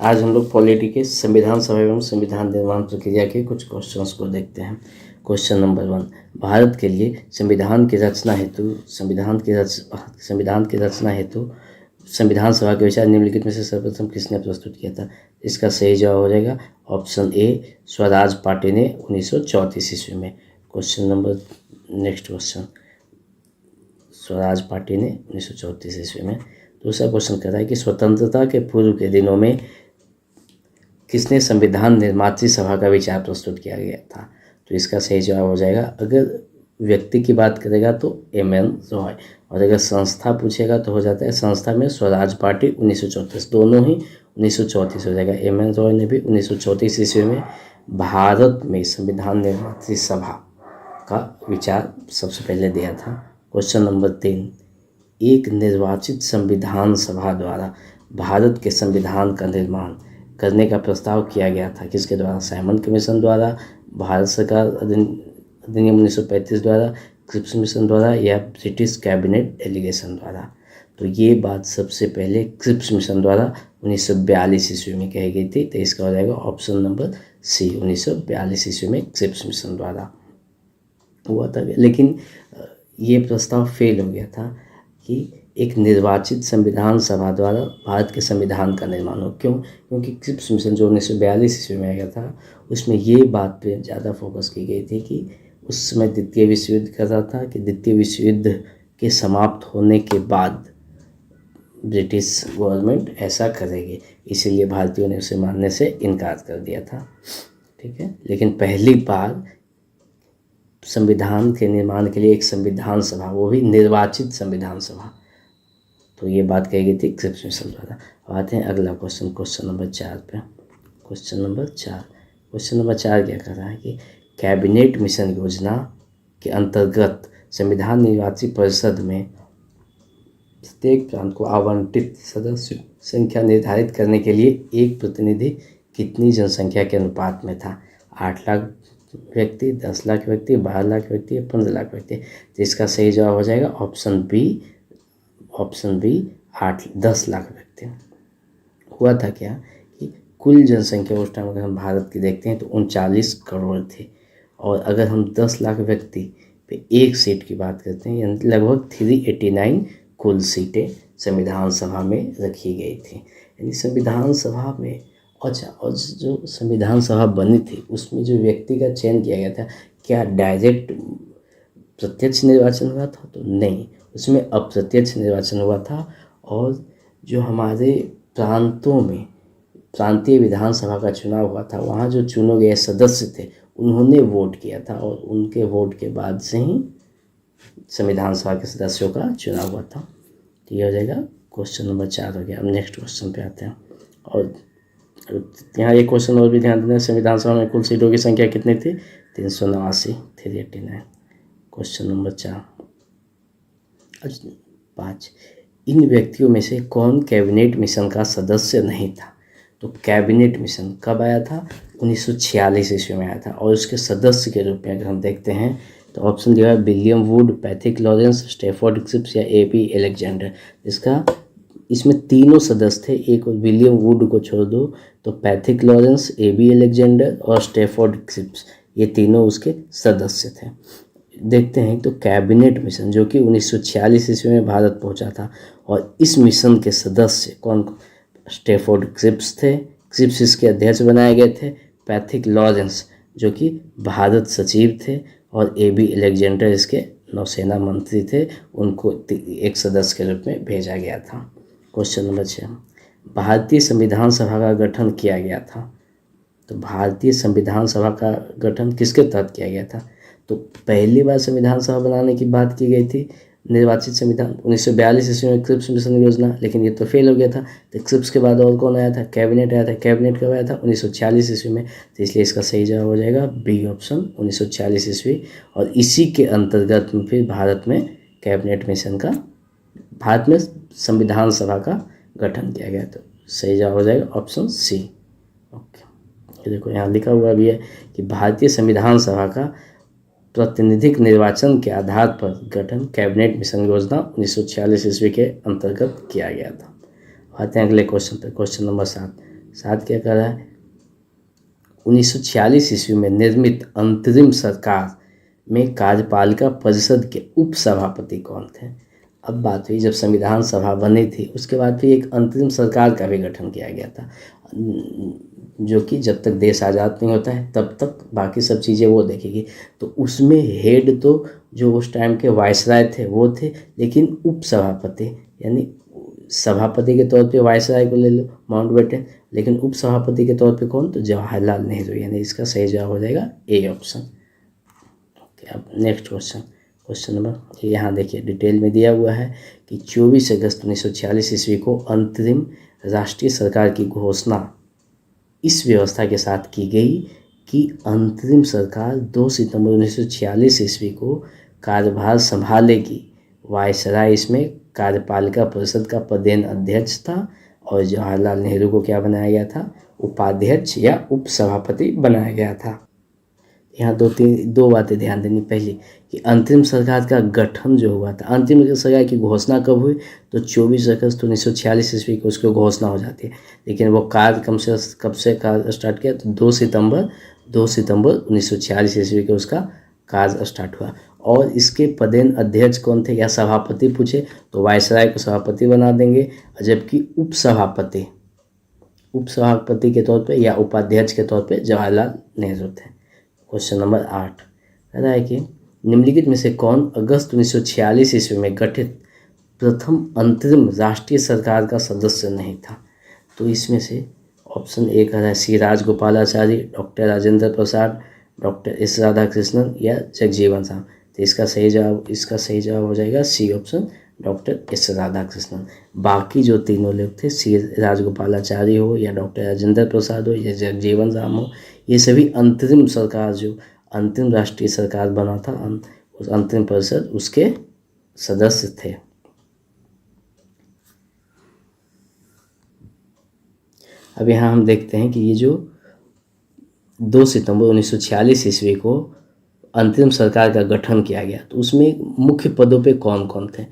आज हम लोग पॉलिटी के संविधान सभा एवं संविधान निर्माण प्रक्रिया के कुछ क्वेश्चंस को देखते हैं। क्वेश्चन नंबर 1, भारत के लिए संविधान की रचना हेतु संविधान सभा के विचार निम्नलिखित में से सर्वप्रथम किसने प्रस्तुत किया था? इसका सही जवाब हो जाएगा ऑप्शन ए, स्वराज पार्टी ने 1934 ईस्वी में। नेक्स्ट क्वेश्चन, स्वराज पार्टी ने 1934 ईस्वी में। दूसरा क्वेश्चन कह रहा है कि स्वतंत्रता के पूर्व के दिनों में किसने संविधान निर्मात्री सभा का विचार प्रस्तुत किया गया था? तो इसका सही जवाब हो जाएगा, अगर व्यक्ति की बात करेगा तो एम.एन. रॉय, और अगर संस्था पूछेगा तो हो जाता है संस्था में स्वराज पार्टी 1934, दोनों ही 1934 हो जाएगा। एम.एन. रॉय ने भी 1934 ईस्वी में भारत में संविधान निर्मात्री सभा का विचार सबसे पहले दिया था। क्वेश्चन नंबर 3, एक निर्वाचित संविधान सभा द्वारा भारत के संविधान का निर्माण करने का प्रस्ताव किया गया था, किसके द्वारा? साइमन कमीशन द्वारा, भारत सरकार अधिनियम 1935 द्वारा, क्रिप्स मिशन द्वारा, या ब्रिटिश कैबिनेट डेलीगेशन द्वारा? तो ये बात सबसे पहले क्रिप्स मिशन द्वारा 1942 ईस्वी में कही गई थी, तो इसका हो जाएगा ऑप्शन नंबर सी, 1942 ईस्वी में क्रिप्स मिशन द्वारा हुआ था। लेकिन ये प्रस्ताव फेल हो गया था कि एक निर्वाचित संविधान सभा द्वारा भारत के संविधान का निर्माण हो। क्यों? क्योंकि क्रिप्स मिशन जो 1942 ईस्वी में आया था, उसमें ये बात पे ज़्यादा फोकस की गई थी कि उस समय द्वितीय विश्व युद्ध कर रहा था कि द्वितीय विश्व युद्ध के समाप्त होने के बाद ब्रिटिश गवर्नमेंट ऐसा करेगी, इसीलिए भारतीयों ने उसे मानने से इनकार कर दिया था। ठीक है, लेकिन पहली बार संविधान के निर्माण के लिए एक संविधान सभा, वो भी निर्वाचित संविधान सभा, तो ये बात कही गई थी क्रिप्स मिशन द्वारा। अब आते हैं अगला क्वेश्चन, क्वेश्चन नंबर 4 पे। क्वेश्चन नंबर 4 क्या कर रहा है कि कैबिनेट मिशन योजना के अंतर्गत संविधान निर्वाची परिषद में प्रत्येक प्रांत को आवंटित सदस्य संख्या निर्धारित करने के लिए एक प्रतिनिधि कितनी जनसंख्या के अनुपात में था? 8 लाख व्यक्ति, 10 लाख व्यक्ति, 12 लाख व्यक्ति, 15 लाख व्यक्ति? तो इसका सही जवाब हो जाएगा ऑप्शन बी 10 लाख व्यक्ति। हुआ था क्या कि कुल जनसंख्या उस टाइम अगर हम भारत की देखते हैं तो 39 करोड़ थी, और अगर हम 10 लाख व्यक्ति पे एक सीट की बात करते हैं, यानी लगभग 389 कुल सीटें संविधान सभा में रखी गई थी। यानी संविधान सभा में और जो संविधान सभा बनी थी उसमें जो व्यक्ति का चयन किया गया था, क्या डायरेक्ट प्रत्यक्ष निर्वाचन हुआ था? तो नहीं, उसमें अप्रत्यक्ष निर्वाचन हुआ था, और जो हमारे प्रांतों में प्रांतीय विधानसभा का चुनाव हुआ था, वहाँ जो चुने गए सदस्य थे उन्होंने वोट किया था, और उनके वोट के बाद से ही संविधान सभा के सदस्यों का चुनाव हुआ था। तो ये हो जाएगा क्वेश्चन नंबर 4 हो गया। अब नेक्स्ट क्वेश्चन पे आते हैं, और यहाँ एक क्वेश्चन और भी ध्यान देना, संविधान सभा में कुल सीटों की संख्या कितनी थी? 389। क्वेश्चन नंबर 5, इन व्यक्तियों में से कौन कैबिनेट मिशन का सदस्य नहीं था? तो कैबिनेट मिशन कब आया था? 1946 ईस्वी में आया था, और उसके सदस्य के रूप में अगर हम देखते हैं तो ऑप्शन दिया है William Wood, Pethick Lawrence, Stafford Cripps या ए.पी. अलेक्जेंडर। इसमें तीनों सदस्य थे, एक विलियम वुड को छोड़ दो तो पैथिक लॉरेंस, ए.बी. अलेक्जेंडर और स्टैफोर्ड क्रिप्स, ये तीनों उसके सदस्य थे। देखते हैं तो कैबिनेट मिशन जो कि 1946 ईस्वी में भारत पहुंचा था, और इस मिशन के सदस्य कौन? स्टैफोर्ड क्रिप्स थे, क्रिप्स इसके अध्यक्ष बनाए गए थे, पैथिक लॉरेंस जो कि भारत सचिव थे, और ए.बी. अलेक्जेंडर इसके नौसेना मंत्री थे, उनको एक सदस्य के रूप में भेजा गया था। क्वेश्चन नंबर 6, भारतीय संविधान सभा का गठन किया गया था। तो भारतीय संविधान सभा का गठन किसके तहत किया गया था? तो पहली बार संविधान सभा बनाने की बात की गई थी निर्वाचित संविधान 1942 ईस्वी में क्रिप्स मिशन योजना, लेकिन ये तो फेल हो गया था। तो क्रिप्स के बाद और कौन आया था? कैबिनेट आया था। कैबिनेट कब आया था? 1946 ईस्वी में। तो इसलिए इसका सही जवाब हो जाएगा बी ऑप्शन, 1946 ईस्वी, और इसी के अंतर्गत फिर भारत में कैबिनेट मिशन का, भारत में संविधान सभा का गठन किया गया। तो सही जवाब हो जाएगा ऑप्शन सी। ओके, देखो यहाँ लिखा हुआ भी है कि भारतीय संविधान सभा का प्रातिनिधिक निर्वाचन के आधार पर गठन कैबिनेट मिशन योजना 1946 ईस्वी के अंतर्गत किया गया था। आते हैं अगले क्वेश्चन पर। क्वेश्चन नंबर 7, साथ क्या कर रहा है, 1946 ईस्वी में निर्मित अंतरिम सरकार में कार्यपालिका परिषद के उपसभापति कौन थे। अब बात हुई जब संविधान सभा बनी थी उसके बाद फिर एक अंतरिम सरकार का भी गठन किया गया था, जो कि जब तक देश आज़ाद नहीं होता है तब तक बाकी सब चीज़ें वो देखेगी। तो उसमें हेड तो जो उस टाइम के वायसराय थे वो थे, लेकिन उपसभापति यानी सभापति के तौर पे वायसराय को ले लो माउंटबेटन, लेकिन उपसभापति के तौर पे कौन, तो जवाहरलाल नेहरू, यानी इसका सही जवाब हो जाएगा ए ऑप्शन। ओके, अब नेक्स्ट क्वेश्चन नंबर, यहाँ देखिए डिटेल में दिया हुआ है कि 24 अगस्त 1946 ईस्वी को अंतरिम राष्ट्रीय सरकार की घोषणा इस व्यवस्था के साथ की गई कि अंतरिम सरकार 2 सितंबर 1946 ईस्वी को कार्यभार संभालेगी। वायसराय इसमें कार्यपालिका परिषद का पदेन अध्यक्ष था और जवाहरलाल नेहरू को क्या बनाया गया था, उपाध्यक्ष या उपसभापति बनाया गया था। यहाँ दो बातें ध्यान देनी। पहली कि अंतरिम सरकार का गठन जो हुआ था, अंतरिम सरकार की घोषणा कब हुई, तो 24 अगस्त 1946 ईस्वी को उसकी घोषणा हो जाती है, लेकिन वो कार्य कब से कार्य स्टार्ट किया, तो 2 सितंबर 1946 ईस्वी को उसका कार्य स्टार्ट हुआ। और इसके पदेन अध्यक्ष कौन थे या सभापति पूछे तो वायसराय को सभापति बना देंगे, जबकि उपसभापति के तौर पे या उपाध्यक्ष के तौर पे जवाहरलाल नेहरू थे। क्वेश्चन नंबर 8 कह रहा है कि निम्नलिखित में से कौन अगस्त 1946 ईस्वी में गठित प्रथम अंतरिम राष्ट्रीय सरकार का सदस्य नहीं था। तो इसमें से ऑप्शन ए कह रहा है C Rajagopalachari, doctor Rajendra Prasad, doctor S Radhakrishnan या जगजीवन राम। तो इसका सही जवाब हो जाएगा C option, doctor S Radhakrishnan. बाकी जो तीनों लोग थे, सी राजगोपालाचारी हो या डॉक्टर राजेंद्र प्रसाद हो या जगजीवन राम हो, ये सभी अंतरिम सरकार जो अंतिम राष्ट्रीय सरकार बना था उस अंतरिम परिषद उसके सदस्य थे। अब यहाँ हम देखते हैं कि ये जो 2 सितंबर 1946 ईस्वी को अंतरिम सरकार का गठन किया गया तो उसमें मुख्य पदों पे कौन कौन थे।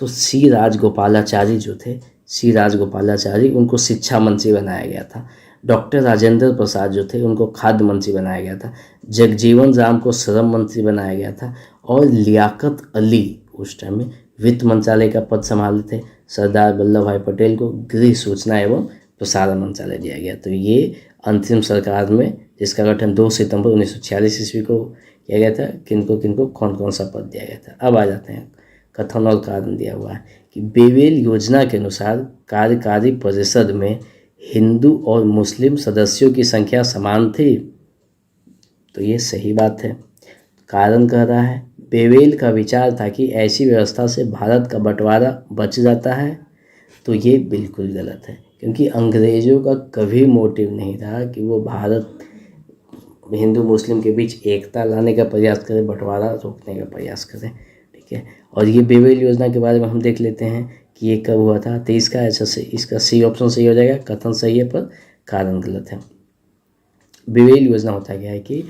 तो सी राजगोपालाचारी जो थे, सी राजगोपालाचारी उनको शिक्षा मंत्री बनाया गया था। डॉक्टर राजेंद्र प्रसाद जो थे उनको खाद्य मंत्री बनाया गया था। जगजीवन राम को श्रम मंत्री बनाया गया था और लियाकत अली उस टाइम में वित्त मंत्रालय का पद संभाले थे। सरदार वल्लभ भाई पटेल को गृह सूचना एवं प्रसारण मंत्रालय दिया गया। तो ये अंतिम सरकार में जिसका गठन 2 सितंबर 1946 ईस्वी को किया गया था, किनको कौन कौन सा पद दिया गया था। अब आ जाते हैं कथन और कारण दिया हुआ है कि बेवेल योजना के अनुसार कार्यकारी परिषद में हिंदू और मुस्लिम सदस्यों की संख्या समान थी। तो ये सही बात है। कारण कह रहा है बेवेल का विचार था कि ऐसी व्यवस्था से भारत का बंटवारा बच जाता है। तो ये बिल्कुल गलत है, क्योंकि अंग्रेज़ों का कभी मोटिव नहीं था कि वो भारत हिंदू मुस्लिम के बीच एकता लाने का प्रयास करें, बंटवारा रोकने का प्रयास करें। ठीक है, और ये बेवेल योजना के बारे में हम देख लेते हैं कि ये कब हुआ था। तो इसका सी ऑप्शन सही हो जाएगा, कथन सही है पर कारण गलत है। बेवेल योजना होता क्या है कि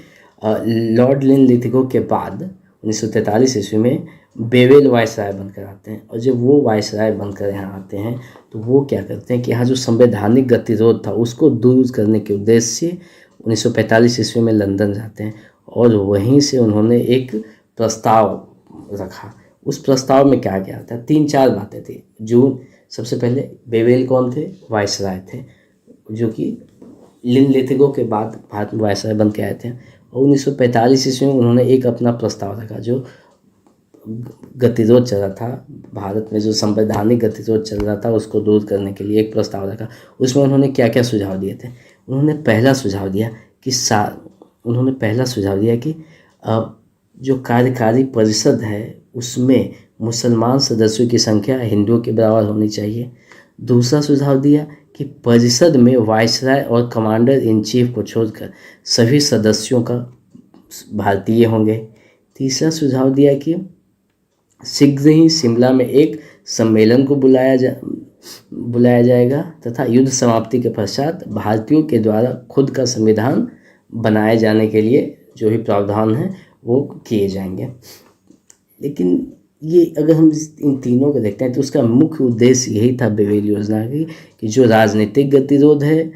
लॉर्ड लिनलिथगो के बाद 1943 ईस्वी में बेवेल वायसराय बनकर आते हैं, और जब वो वायसराय बनकर यहाँ आते हैं तो वो क्या करते हैं कि यहाँ जो संवैधानिक गतिरोध था उसको दूर करने के उद्देश्य से 1945 ईस्वी में लंदन जाते हैं और वहीं से उन्होंने एक प्रस्ताव रखा। उस प्रस्ताव में क्या क्या था, 3-4 बातें थी। जो सबसे पहले बेवेल कौन थे, वायसराय थे, जो कि लिनलिथगो के बाद भारत में वायसराय बन के आए थे। और 1945 ईस्वी में उन्होंने एक अपना प्रस्ताव रखा। जो गतिरोध चल रहा था भारत में, जो संवैधानिक गतिरोध चल रहा था उसको दूर करने के लिए एक प्रस्ताव रखा। उसमें उन्होंने क्या क्या सुझाव दिए थे। उन्होंने पहला सुझाव दिया कि जो कार्यकारी परिषद है उसमें मुसलमान सदस्यों की संख्या हिंदुओं के बराबर होनी चाहिए। दूसरा सुझाव दिया कि परिषद में वायसराय और कमांडर इन चीफ को छोड़कर सभी सदस्यों का भारतीय होंगे। तीसरा सुझाव दिया कि शीघ्र ही शिमला में एक सम्मेलन को बुलाया जाएगा तथा युद्ध समाप्ति के पश्चात भारतीयों के द्वारा खुद का संविधान बनाए जाने के लिए जो भी प्रावधान है वो किए जाएंगे। लेकिन ये अगर हम इन तीनों को देखते हैं तो उसका मुख्य उद्देश्य यही था बेवेल योजना की कि जो राजनीतिक गतिरोध है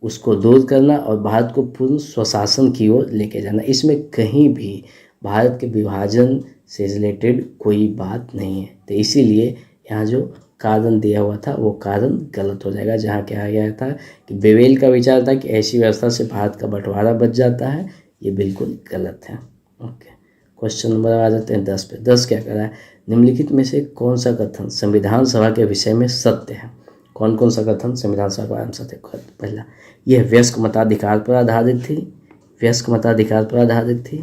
उसको दूर करना और भारत को पूर्ण स्वशासन की ओर लेके जाना। इसमें कहीं भी भारत के विभाजन से रिलेटेड कोई बात नहीं है। तो इसीलिए यहाँ जो कारण दिया हुआ था वो कारण गलत हो जाएगा। जहाँ कहा गया था कि वेवेल का विचार था कि ऐसी व्यवस्था से भारत का बंटवारा बच जाता है, ये बिल्कुल गलत है। ओके, क्वेश्चन नंबर आ जाते हैं 10 पे। 10 क्या कह रहा है, निम्नलिखित में से कौन सा कथन संविधान सभा के विषय में सत्य है। कौन कौन सा कथन संविधान सभा के बारे में सत्य है। पहला, यह वयस्क मताधिकार पर आधारित थी। वयस्क मताधिकार पर आधारित थी,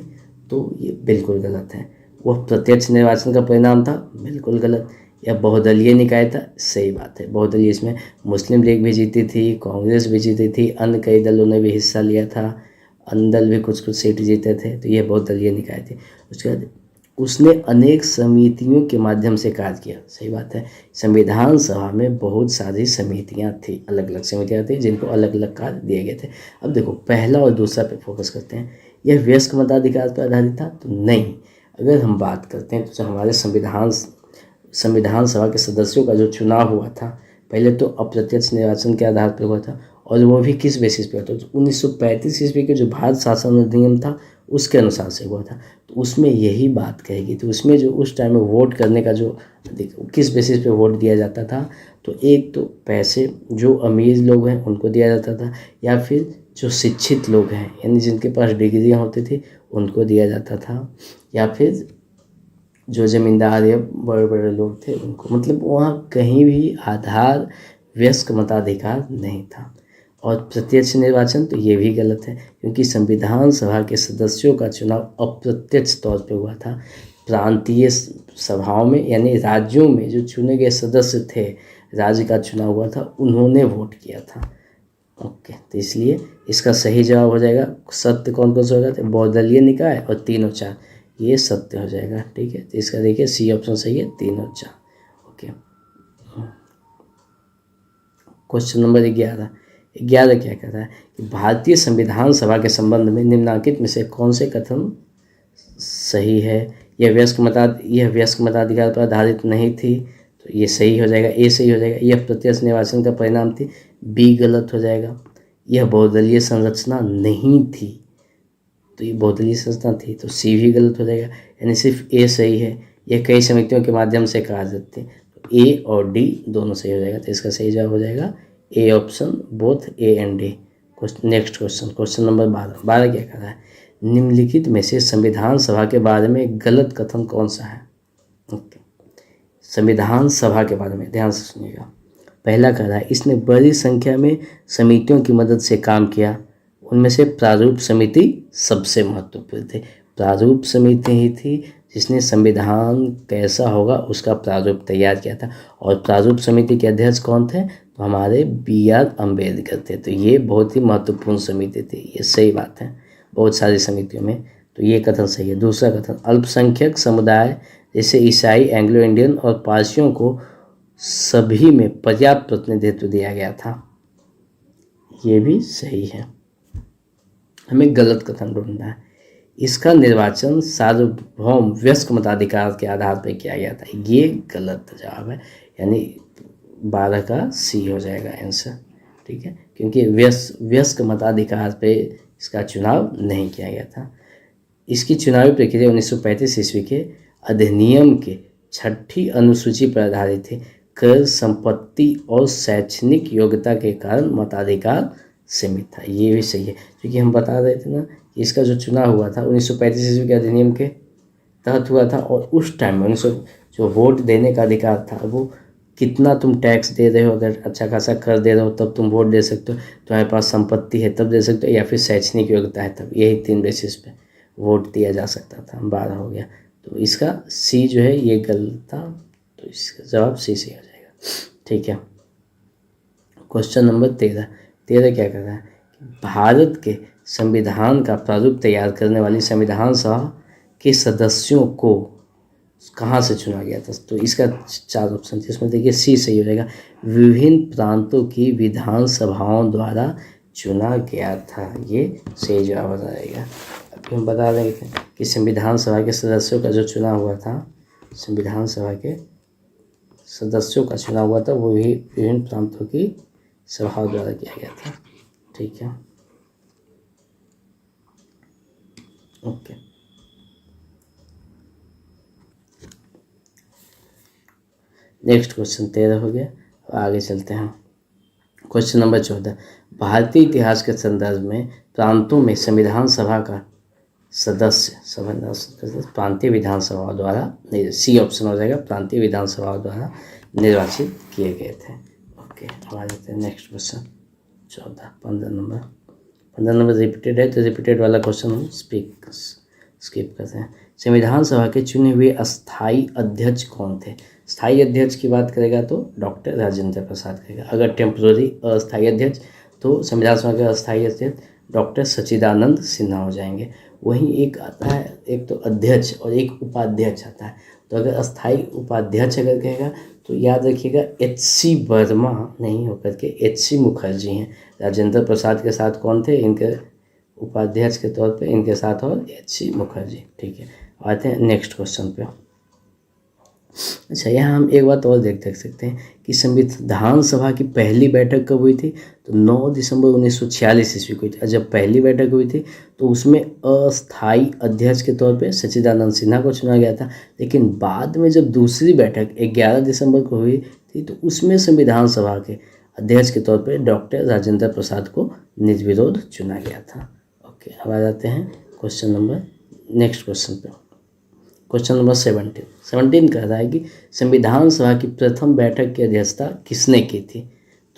तो ये बिल्कुल गलत है। वह प्रत्यक्ष निर्वाचन का परिणाम था, बिल्कुल गलत। यह बहुदलीय निकाय था, सही बात है। बहुदलीय, इसमें मुस्लिम लीग भी जीती थी, कांग्रेस भी जीती थी, अन्य कई दलों ने भी हिस्सा लिया था, अन्य दल भी कुछ कुछ सीट जीते थे, तो यह बहुदलीय निकाय थी। उसके बाद उसने अनेक समितियों के माध्यम से कार्य किया, सही बात है। संविधान सभा में बहुत सारी समितियां थी, अलग अलग समितियां थी जिनको अलग अलग कार्य दिए गए थे। अब देखो, पहला और दूसरा पे फोकस करते हैं। यह वयस्क मताधिकार पर आधारित था, तो नहीं। अगर हम बात करते हैं तो जो हमारे संविधान सभा के सदस्यों का जो चुनाव हुआ था, पहले तो अप्रत्यक्ष निर्वाचन के आधार पर हुआ था, और वो भी किस बेसिस पे हुआ था, तो 1935 ईस्वी के जो भारत शासन अधिनियम था उसके अनुसार से हुआ था। तो उसमें यही बात कहेगी। तो उसमें जो उस टाइम में वोट करने का जो किस बेसिस पे वोट दिया जाता था, तो एक तो पैसे जो अमीर लोग हैं उनको दिया जाता था, या फिर जो शिक्षित लोग हैं यानी जिनके पास डिग्रियाँ होती थी उनको दिया जाता था, या फिर जो ज़मींदार या बड़े बड़े लोग थे उनको। मतलब वहाँ कहीं भी आधार वयस्क मताधिकार नहीं था। और प्रत्यक्ष निर्वाचन, तो ये भी गलत है, क्योंकि संविधान सभा के सदस्यों का चुनाव अप्रत्यक्ष तौर पे हुआ था। प्रांतीय सभाओं में यानी राज्यों में जो चुने गए सदस्य थे, राज्य का चुनाव हुआ था, उन्होंने वोट किया था। ओके, तो इसलिए इसका सही जवाब हो जाएगा सत्य। कौन कौन सा होगा, तो बहुदलीय निकाय और 3 और 4, ये सत्य हो जाएगा। ठीक है, तो इसका देखिए सी ऑप्शन सही है, 3 और 4। Okay, question number 11। 11 क्या कहता है कि भारतीय संविधान सभा के संबंध में निम्नलिखित में से कौन से कथन सही है। यह वयस्क मताधिकार पर आधारित नहीं थी, तो ये सही हो जाएगा, ए सही हो जाएगा। यह प्रत्यक्ष निर्वाचन का परिणाम थी, बी गलत हो जाएगा। यह बहुदलीय संरचना नहीं थी, तो ये बहुदलीय संरचना थी, तो सी भी गलत हो जाएगा, यानी सिर्फ ए सही है। यह कई समितियों के माध्यम से कार्यरत थे, तो ए और डी दोनों सही हो जाएगा। तो इसका सही जवाब हो जाएगा A option, both A and D. Next question, question number 12। 12 क्या कह रहा है, निम्नलिखित में से संविधान सभा के बारे में गलत कथन कौन सा है। ओके, संविधान सभा के बारे में ध्यान से सुनिएगा। पहला कह रहा है, इसने बड़ी संख्या में समितियों की मदद से काम किया, उनमें से प्रारूप समिति सबसे महत्वपूर्ण थी। प्रारूप समिति ही थी जिसने संविधान कैसा होगा उसका प्रारूप तैयार किया था, और प्रारूप समिति के अध्यक्ष कौन थे, तो हमारे BR अम्बेडकर थे। तो ये बहुत ही महत्वपूर्ण समिति थी, ये सही बात है बहुत सारी समितियों में, तो ये कथन सही है। दूसरा कथन, अल्पसंख्यक समुदाय जैसे ईसाई, एंग्लो इंडियन और पारसियों को सभी में पर्याप्त प्रतिनिधित्व दिया गया था, ये भी सही है। हमें गलत कथन ढूंढना है। इसका निर्वाचन सार्वभौम वयस्क मताधिकार के आधार पर किया गया था, ये गलत जवाब है, यानी 12 का सी हो जाएगा आंसर। ठीक है, क्योंकि वयस्क मताधिकार पे इसका चुनाव नहीं किया गया था। इसकी चुनावी प्रक्रिया 1935 ईस्वी के अधिनियम के 6ठी अनुसूची पर आधारित थी। कर, संपत्ति और शैक्षणिक योग्यता के कारण मताधिकार सीमित था, ये भी सही है। क्योंकि हम बता रहे थे ना कि इसका जो चुनाव हुआ था 1935 ईस्वी के अधिनियम के तहत हुआ था, और उस टाइम में जो वोट देने का अधिकार था, वो कितना तुम टैक्स दे रहे हो, अगर अच्छा खासा कर दे रहे हो तब तुम वोट दे सकते हो, तुम्हारे पास संपत्ति है तब दे सकते हो, या फिर शैक्षणिक योग्यता है तब, यही 3 बेसिस पे वोट दिया जा सकता था। 12 हो गया, तो इसका सी जो है ये गलत था, तो इसका जवाब सी से हो जाएगा। ठीक है, क्वेश्चन नंबर 13। 13 क्या कर रहा है, भारत के संविधान का प्रारूप तैयार करने वाली संविधान सभा के सदस्यों को कहाँ से चुना गया था, तो इसका 4 ऑप्शन थे, इसमें देखिए सी सही हो जाएगा, विभिन्न प्रांतों की विधानसभाओं द्वारा चुना गया था, ये सही जवाब हो जाएगा। अभी हम बता रहे थे कि संविधान सभा के सदस्यों का जो चुनाव हुआ था, संविधान सभा के सदस्यों का चुनाव हुआ था, वो भी विभिन्न प्रांतों की सभाओं द्वारा किया गया था। ठीक है, ओके। नेक्स्ट क्वेश्चन 13 हो गया, आगे चलते हैं। क्वेश्चन नंबर 14, भारतीय इतिहास के संदर्भ में प्रांतों में संविधान सभा का सदस्य प्रांतीय विधानसभा द्वारा, सी ऑप्शन हो जाएगा, प्रांतीय विधानसभा द्वारा निर्वाचित किए गए थे। ओके, अब आ जाते हैं नेक्स्ट क्वेश्चन 14। 15 नंबर रिपीटेड है, तो रिपीटेड वाला क्वेश्चन हम स्किप करते हैं। संविधान सभा के चुने हुए अस्थाई अध्यक्ष कौन थे? स्थायी अध्यक्ष की बात करेगा तो डॉक्टर राजेंद्र प्रसाद करेगा। अगर टेम्पोररी अस्थायी अध्यक्ष तो संविधान सभा के अस्थायी अध्यक्ष डॉक्टर सच्चिदानंद सिन्हा हो जाएंगे। वहीं एक आता है, एक तो अध्यक्ष और एक उपाध्यक्ष आता है। तो अगर अस्थायी उपाध्यक्ष अगर कहेगा तो याद रखिएगा HC वर्मा नहीं होकर के HC मुखर्जी हैं। राजेंद्र प्रसाद के साथ कौन थे? इनके उपाध्यक्ष के तौर पे इनके साथ और HC मुखर्जी। ठीक है, आते हैं नेक्स्ट क्वेश्चन पे। अच्छा, यहाँ हम एक बात और देख सकते हैं कि संविधान सभा की पहली बैठक कब हुई थी? तो 9 दिसंबर 1946 ईस्वी को हुई थी। जब पहली बैठक हुई थी तो उसमें अस्थाई अध्यक्ष के तौर पे सच्चिदानंद सिन्हा को चुना गया था। लेकिन बाद में जब दूसरी बैठक 11 दिसंबर को हुई थी तो उसमें संविधान सभा के अध्यक्ष के तौर पर डॉक्टर राजेंद्र प्रसाद को निर्विरोध चुना गया था। ओके, अब आ जाते हैं क्वेश्चन नंबर नेक्स्ट क्वेश्चन पे। क्वेश्चन नंबर 17 कह रहा है कि संविधान सभा की प्रथम बैठक की अध्यक्षता किसने की थी?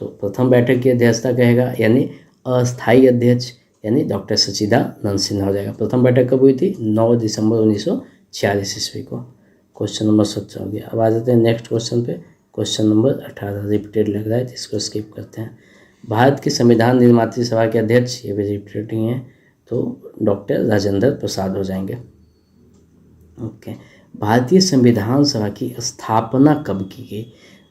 तो प्रथम बैठक की अध्यक्षता कहेगा यानी अस्थायी अध्यक्ष यानी डॉक्टर सच्चिदानंद सिन्हा हो जाएगा। प्रथम बैठक कब हुई थी? 9 दिसंबर 1946 ईस्वी को। क्वेश्चन नंबर 17 हो गया। अब आ जाते हैं नेक्स्ट क्वेश्चन पे। क्वेश्चन नंबर 18 रिपीटेड लग रहा है तो इसको स्किप करते हैं। भारत की संविधान निर्मात्री सभा के अध्यक्ष, ये भी रिपीटेड ही हैं, तो डॉक्टर राजेंद्र प्रसाद हो जाएंगे। ओके, भारतीय संविधान सभा की स्थापना कब की गई?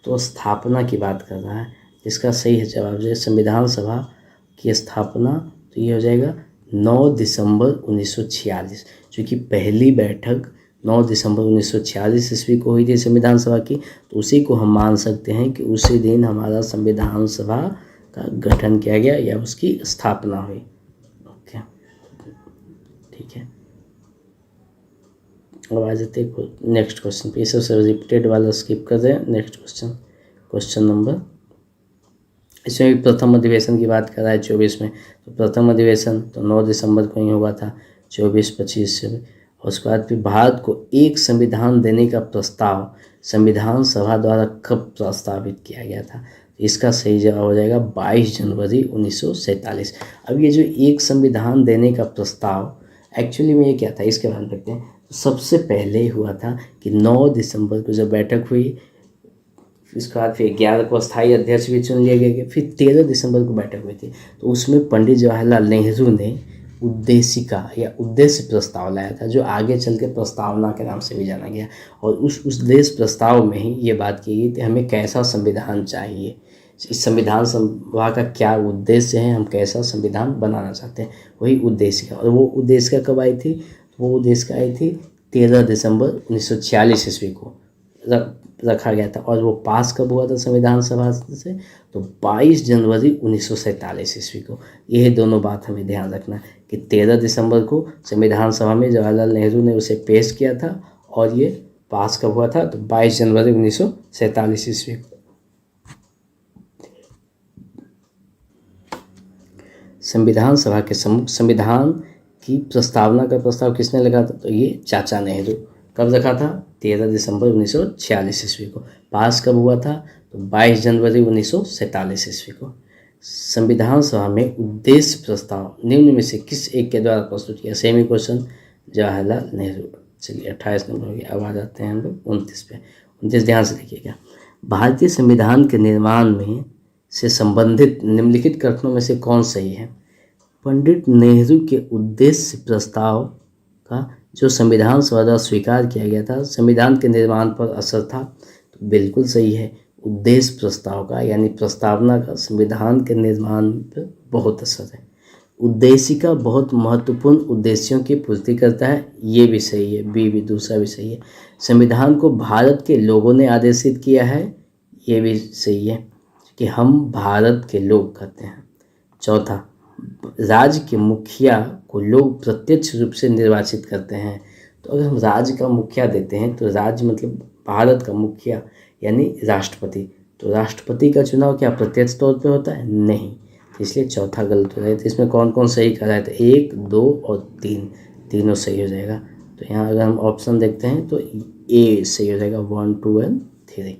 तो स्थापना की बात कर रहा है, इसका सही जवाब जो है संविधान सभा की स्थापना, तो ये हो जाएगा 9 दिसंबर 1946। क्योंकि पहली बैठक 9 दिसंबर 1946 ईस्वी को हुई थी संविधान सभा की, तो उसी को हम मान सकते हैं कि उसी दिन हमारा संविधान सभा का गठन किया गया या उसकी स्थापना हुई। ओके, ठीक है, अब आ जाते हैं नेक्स्ट क्वेश्चन पे। सबसे रिपीटेड वाला स्किप कर दें। नेक्स्ट क्वेश्चन, क्वेश्चन नंबर, इसमें भी प्रथम अधिवेशन की बात कर रहा है 24 में। तो प्रथम अधिवेशन तो 9 दिसंबर को ही हुआ था, 24-25 से। और उसके बाद फिर भारत को एक संविधान देने का प्रस्ताव संविधान सभा द्वारा कब प्रस्तावित किया गया था? इसका सही जवाब हो जाएगा 22 जनवरी 1947। अब ये जो एक संविधान देने का प्रस्ताव एक्चुअली में ये क्या था, इसके बारे में देखते हैं। सबसे पहले हुआ था कि 9 दिसंबर को जब बैठक हुई, इसके बाद फिर 11 को स्थायी अध्यक्ष भी चुन लिए गए, फिर 13 दिसंबर को बैठक हुई थी। तो उसमें पंडित जवाहरलाल नेहरू ने उद्देशिका या उद्देश्य प्रस्ताव लाया था, जो आगे चल के प्रस्तावना के नाम से भी जाना गया। और उस उद्देश्य प्रस्ताव में ही ये बात की गई कि हमें कैसा संविधान चाहिए, इस संविधान सभा का क्या उद्देश्य है, हम कैसा संविधान बनाना चाहते हैं, वही उद्देशिका। और वो उद्देशिका कब आई थी? वो उद्देशिका आई थी 13 दिसंबर 1946 ईस्वी को रखा गया था। और वो पास कब हुआ था संविधान सभा से? तो 22 जनवरी 1947 ईस्वी को। यही दोनों बात हमें ध्यान रखना कि 13 दिसंबर को संविधान सभा में जवाहरलाल नेहरू ने उसे पेश किया था और ये पास कब हुआ था? तो 22 जनवरी 1947 ईस्वी को। संविधान सभा के सम्मुख संविधान की प्रस्तावना का प्रस्ताव किसने लगा था? तो ये चाचा नेहरू। कब रखा था? 13 दिसंबर 1946 ईस्वी को। पास कब हुआ था? तो 22 जनवरी 1947 ईस्वी को। संविधान सभा में उद्देश्य प्रस्ताव निम्न में से किस एक के द्वारा प्रस्तुत किया? Semi question, Jawaharlal Nehru. चलिए 28 नंबर हो गया। अब आ जाते हैं हम लोग 29 पे। 29 ध्यान से देखिएगा। भारतीय संविधान के निर्माण में से संबंधित निम्नलिखित कथनों में से कौन सही है? पंडित नेहरू के उद्देश्य प्रस्ताव का जो संविधान सभा द्वारा स्वीकार किया गया था, संविधान के निर्माण पर असर था, तो बिल्कुल सही है। उद्देश्य प्रस्ताव का यानी प्रस्तावना का संविधान के निर्माण पर बहुत असर है। उद्देशिका बहुत महत्वपूर्ण उद्देश्यों की पूर्ति करता है, ये भी सही है। बी भी दूसरा भी सही है। संविधान को भारत के लोगों ने आदेशित किया है, ये भी सही है कि हम भारत के लोग कहते हैं। चौथा, राज्य के मुखिया को लोग प्रत्यक्ष रूप से निर्वाचित करते हैं। तो अगर हम राज्य का मुखिया देते हैं तो राज्य मतलब भारत का मुखिया यानी राष्ट्रपति। तो राष्ट्रपति का चुनाव क्या प्रत्यक्ष तौर पे होता है? नहीं। तो इसलिए चौथा गलत हो जाएगा। तो इसमें कौन कौन सही करा है? तो 1, 2 और 3 तीनों सही हो जाएगा। तो यहाँ अगर हम ऑप्शन देखते हैं तो ए सही हो जाएगा, 1, 2 एंड 3।